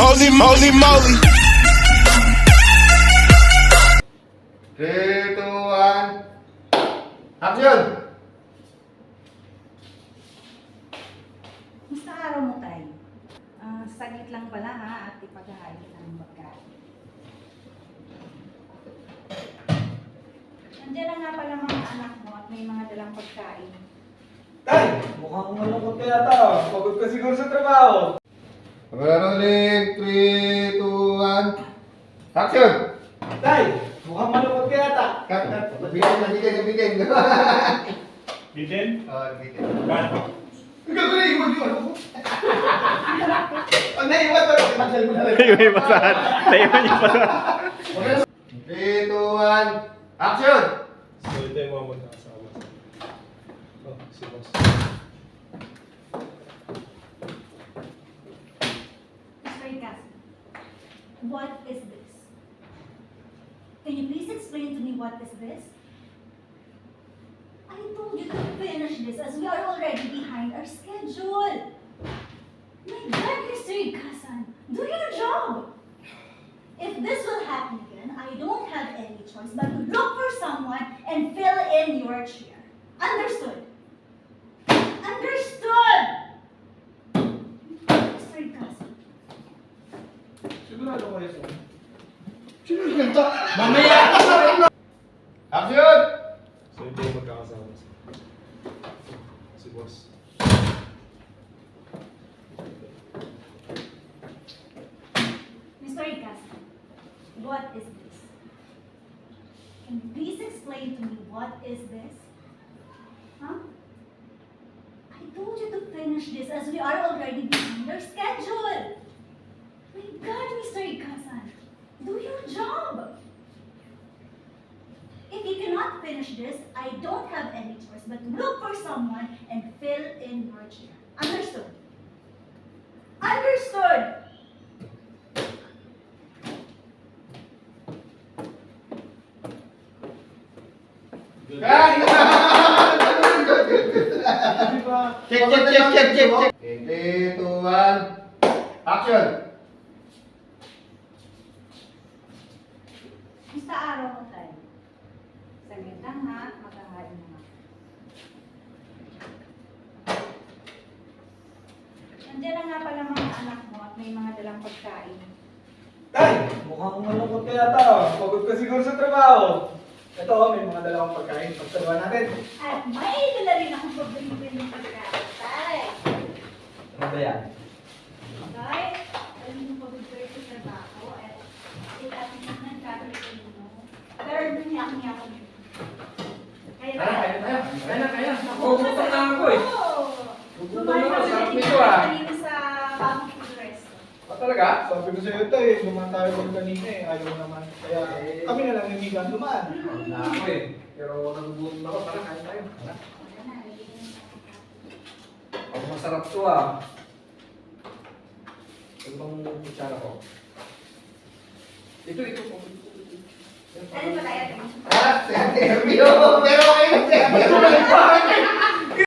Holy moly moly. 3, 2, 1. Action! Musta araw mo tayo? Saglit lang pala ha at ipaghahain ng pagkain. Nandiyan na nga pala mga anak mo at may mga dalang pagkain. Tay! Mukhang malungkot ka yata. Pagod ka siguro sa trabaho. Rolling, 3, 2, 1. Action! Tay! Mukhang malungkot ka yata. Cut, cut. Bitin. Bitin? Oh, bitin. Cut. Ikaw na iwan yung ano ko. Pag naiwan to, ipagal mo na rin. Naiwan yung basahan. Naiwan yung basahan. 3, 2, 1. Action! So ito yung mga magkakasama. Oh, si boss. Mr. Icas, what is this? Can you please explain to me what is this? I told you to finish this as we are already behind our schedule. My God, Mr. Ikasan, do your job. If this will happen again, I don't have any choice but to look for someone and fill in your chair. Understood? Understood! Mr. Ikasan. Sigurado kayo sa Sino yung ganito? Mamaya! Action! So ito yung magkakasama. Si boss. Mr. Ikasan, what is this? Can you please explain to me what is this? Huh? I told you to finish this as we are already behind our schedule. My God, Mr. Ikasan, do your job. If you cannot finish this, I don't have any choice but to look for someone and fill in your chair. Understood? Understood! Check. 3, 2, 1. Action! Musta araw mo tayo? Saglit lang ha, magkakain na nga. Nandiyan na nga pala mga anak mo at may mga dalang pagkain. Tay! Mukhang malungkot ka yata. Pagod ka siguro sa trabaho. Ito, may mga dalawang pagkain. Pagsaluhan natin. At may dala rin akong paborito ng pagkain. Tay! Ano ba yan? Tay, alam mo paborito sa trabaho at itatin na nagkakaroon mo. Pero doon niya ako niya ako. Kaya. Gugutom na ako eh. Gugutom na ako. Sarap nito ah. Kanina sa bagong food resto. Talaga? Sabi ko sa'yo ito eh. Dumaan tayo kung kanina eh. Ayaw naman. Kaya kami na lang yung higan dumaan. Na ako eh. Pero nagugutom ako. Tara, kain tayo. Tara. Ang masarap to ah. Ito bang kutsara ko? Ito. Ano ba tayo? Ah, interview! Pero kayo,